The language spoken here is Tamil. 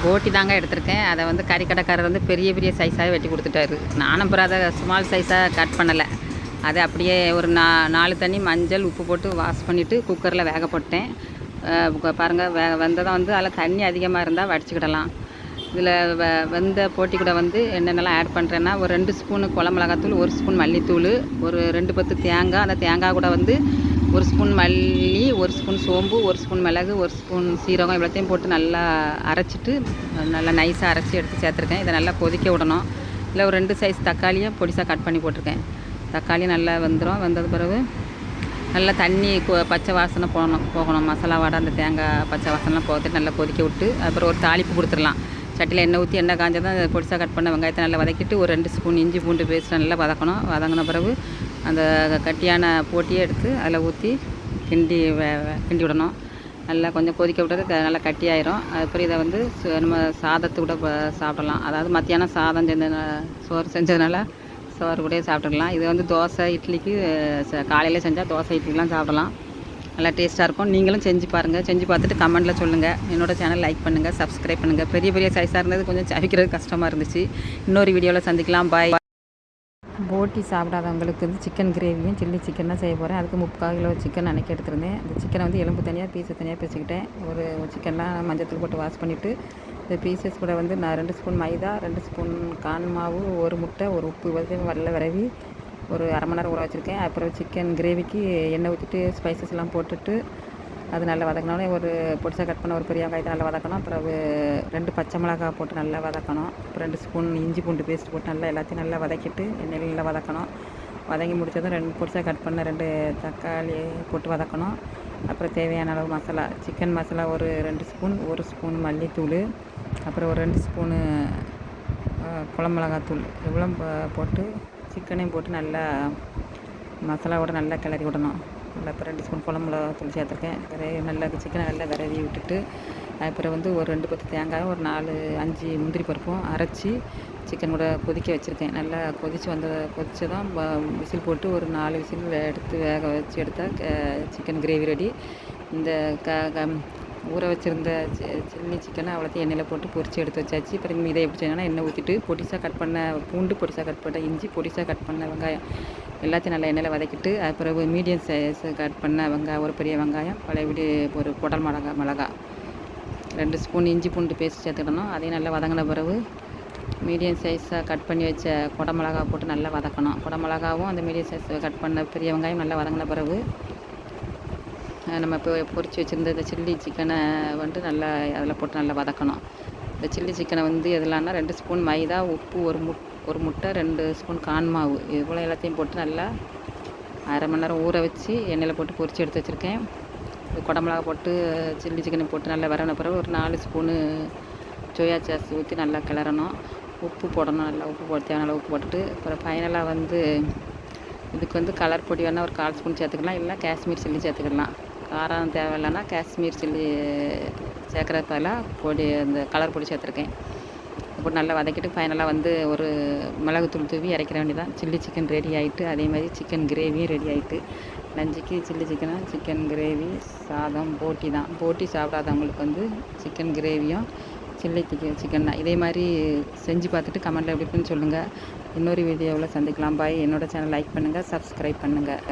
போட்டி தாங்க எடுத்திருக்கேன். அதை வந்து கறிக்கடைக்காரர் வந்து பெரிய பெரிய சைஸாகவே வெட்டி கொடுத்துட்டாரு. நானும் அப்புறம் அதை ஸ்மால் சைஸாக கட் பண்ணலை. அதை அப்படியே ஒரு 4 தண்ணி மஞ்சள் உப்பு போட்டு வாஷ் பண்ணிவிட்டு குக்கரில் வேக போட்டேன். பாருங்கள், வெந்ததான் வந்து அதில் தண்ணி அதிகமாக இருந்தால் வடிச்சுக்கிடலாம். இதில் வெந்த போட்டி கூட வந்து என்னென்னலாம் ஆட் பண்ணுறேன்னா, ஒரு 2 ஸ்பூனு குழம்பு மிளகாத்தூள், 1 ஸ்பூன் மல்லித்தூள், ஒரு 2 பத்து தேங்காய். அந்த தேங்காய் கூட வந்து 1 ஸ்பூன் மல்லி, 1 ஸ்பூன் சோம்பு, 1 ஸ்பூன் மிளகு, 1 ஸ்பூன் சீரகம் இவ்வளோத்தையும் போட்டு நல்லா அரைச்சிட்டு நல்லா நைஸாக அரைச்சி எடுத்து சேர்த்துருக்கேன். இதை நல்லா கொதிக்க விடணும். இல்லை ஒரு 2 சைஸ் தக்காளியை பொடிசாக கட் பண்ணி போட்டிருக்கேன். தக்காளி நல்லா வந்தது பிறகு நல்லா தண்ணி பச்சை வாசனை போகணும். மசாலா வாடை அந்த தேங்காய் பச்சை வாசனைலாம் போகிறது நல்லா கொதிக்க விட்டு அப்புறம் ஒரு தாளிப்பு கொடுத்துடலாம். சட்டியில் எண்ணெய் ஊற்றி எண்ணெய் காஞ்சதான் பொடிசாக கட் பண்ண வெங்காயத்தை நல்லா வதக்கிட்டு ஒரு 2 ஸ்பூன் இஞ்சி பூண்டு பேஸ்ட் நல்லா வதங்கின பிறகு அந்த கட்டியான போட்டியை எடுத்து அதில் ஊற்றி கிண்டி விடணும். நல்லா கொஞ்சம் கொதிக்க விட்டது நல்லா கட்டியாயிரும். அதுக்கப்புறம் இதை வந்து நம்ம சாதத்து கூட சாப்பிடலாம். அதாவது மத்தியானம் சாதம் சோறு செஞ்சதுனால சோறு கூட சாப்பிட்டுக்கலாம். இது வந்து தோசை இட்லிக்கு காலையில் செஞ்சால் தோசை இட்லிலாம் சாப்பிடலாம். நல்லா டேஸ்ட்டாக இருக்கும். நீங்களும் செஞ்சு பாருங்கள். செஞ்சு பார்த்துட்டு கமெண்ட்டில் சொல்லுங்கள். என்னோடய சேனல் லைக் பண்ணுங்கள், சப்ஸ்கிரைப் பண்ணுங்கள். பெரிய பெரிய சைஸாக இருந்தது கொஞ்சம் சவிக்கிறது கஷ்டமாக இருந்துச்சு. இன்னொரு வீடியோவில் சந்திக்கலாம். பாய். போட்டி சாப்பிடாதவங்களுக்கு வந்து சிக்கன் கிரேவியும் சில்லி சிக்கன் தான் செய்ய போகிறேன். அதுக்கு 3/4 கிலோ சிக்கன் அன்றைக்கி எடுத்துருந்தேன். இந்த சிக்கனை வந்து எலும்பு தனியாக பீஸு தனியாக பிரிச்சுக்கிட்டேன். ஒரு சிக்கன்லாம் மஞ்சத்தூள் போட்டு வாஷ் பண்ணிவிட்டு இந்த பீசஸ் கூட வந்து நான் 2 ஸ்பூன் மைதா, 2 ஸ்பூன் கான் மாவு, 1 முட்டை, ஒரு உப்பு வரைக்கும் விரவி ஒரு அரை மணி நேரம் ஊற வச்சுருக்கேன். அப்புறம் சிக்கன் கிரேவிக்கு எண்ணெய் ஊற்றிட்டு ஸ்பைசஸ்லாம் போட்டுட்டு அது நல்லா வதக்கினோடனே ஒரு பொடிசாக கட் பண்ண ஒரு பெரிய வெங்காயத்தை நல்லா வதக்கணும். அப்புறம் 2 பச்சை மிளகாய் போட்டு நல்லா வதக்கணும். அப்புறம் 2 ஸ்பூன் இஞ்சி பூண்டு பேஸ்ட் போட்டு நல்லா எல்லாத்தையும் நல்லா வதக்கிட்டு எண்ணெயில் நல்லா வதக்கணும். வதங்கி முடித்ததும் 2 பொடிசாக கட் பண்ண 2 தக்காளி போட்டு வதக்கணும். அப்புறம் தேவையான அளவு மசாலா, சிக்கன் மசாலா ஒரு 2 ஸ்பூன், 1 ஸ்பூன் மல்லித்தூள், அப்புறம் ஒரு 2 ஸ்பூனு குழம்பு மிளகாத்தூள் இவ்வளோ போட்டு சிக்கனையும் போட்டு நல்லா மசாலாவோட நல்லா கிளறி விடணும். நல்லா இப்போ 2 ஸ்பூன் குழம்பு மிளகாத்தூள் சேர்த்துருக்கேன். நல்லா சிக்கனை நல்லா விரவி விட்டுட்டு அப்புறம் வந்து ஒரு 2 பத்து தேங்காயும் ஒரு 4-5 முந்திரி பருப்பும் அரைச்சி சிக்கன் கூட கொதிக்க வச்சுருக்கேன். நல்லா கொதிச்சதான் விசில் போட்டு ஒரு 4 விசில் எடுத்து வேக வச்சு எடுத்தால் சிக்கன் கிரேவி ரெடி. இந்த ஊற வச்சுருந்த சில்லி சிக்கனை அவ்வளோத்தையும் எண்ணெயில் போட்டு பொரித்து எடுத்து வச்சாச்சு. அப்புறம் இதை எப்படி செய்யணும்னா, எண்ணெய் ஊற்றிட்டு பொடிசாக கட் பண்ண பூண்டு, பொடிசாக கட் பண்ண இஞ்சி, பொடிசாக கட் பண்ண வெங்காயம் எல்லாத்தையும் நல்லா எண்ணெயில் வதக்கிட்டு அப்புறம் மீடியம் சைஸ் கட் பண்ண ஒரு பெரிய வெங்காயம், பழையபடி ஒரு குடல் மிளகா 2 ஸ்பூன் இஞ்சி பூண்டு பேஸ்ட் சேர்த்துக்கணும். அதையும் நல்லா வதங்கின பிறகு மீடியம் சைஸாக கட் பண்ணி வச்ச குடை மிளகா போட்டு நல்லா வதக்கணும். குடை மிளகாவும் அந்த மீடியம் சைஸ் கட் பண்ண பெரிய வெங்காயம் நல்லா வதங்கின பிறகு நம்ம இப்போ பொரித்து வச்சுருந்த இந்த சில்லி சிக்கனை வந்து நல்லா அதில் போட்டு நல்லா வதக்கணும். இந்த சில்லி சிக்கனை வந்து எதுலான்னா 2 ஸ்பூன் மைதா, உப்பு, ஒரு முட்டை, 2 ஸ்பூன் கான் மாவு இவ்வளோ எல்லாத்தையும் போட்டு நல்லா அரை மணி நேரம் ஊற வச்சு எண்ணெயில் போட்டு பொரித்து எடுத்து வச்சுருக்கேன். குடமிளகா போட்டு சில்லி சிக்கனை போட்டு நல்லா வரன பிறகு ஒரு 4 ஸ்பூனு சோயா சாஸ் ஊற்றி நல்லா கிளறணும். உப்பு போடணும். நல்லா தேவையான உப்பு போட்டுட்டு அப்புறம் ஃபைனலாக வந்து இதுக்கு வந்து கலர் பொடி வேணால் ஒரு 1/4 ஸ்பூன் சேர்த்துக்கலாம். இல்லை காஷ்மீர் சில்லி சேர்த்துக்கலாம். காரம் தேவையில்லைன்னா காஷ்மீர் சில்லி சேர்க்குறது பதிலாக பொடி அந்த கலர் பொடி சேர்த்துருக்கேன். போட்டு நல்லா வதக்கிட்டு ஃபைனலாக வந்து ஒரு மிளகுத்தூள் தூவி இறக்கிற வேண்டியதான். சில்லி சிக்கன் ரெடி ஆகிட்டு அதே மாதிரி சிக்கன் கிரேவியும் ரெடி ஆகிட்டு. லஞ்சுக்கு சில்லி சிக்கனா சிக்கன் கிரேவி சாதம் போட்டி தான். போட்டி சாப்பிடாதவங்களுக்கு வந்து சிக்கன் கிரேவியும் சில்லி சிக்கன் தான். இதே மாதிரி செஞ்சு பார்த்துட்டு கமெண்ட்டில் எப்படி இருக்குன்னு சொல்லுங்கள். இன்னொரு வீடியோவில் சந்திக்கலாம். பாய். என்னோடய சேனல் லைக் பண்ணுங்கள், சப்ஸ்கிரைப் பண்ணுங்கள்.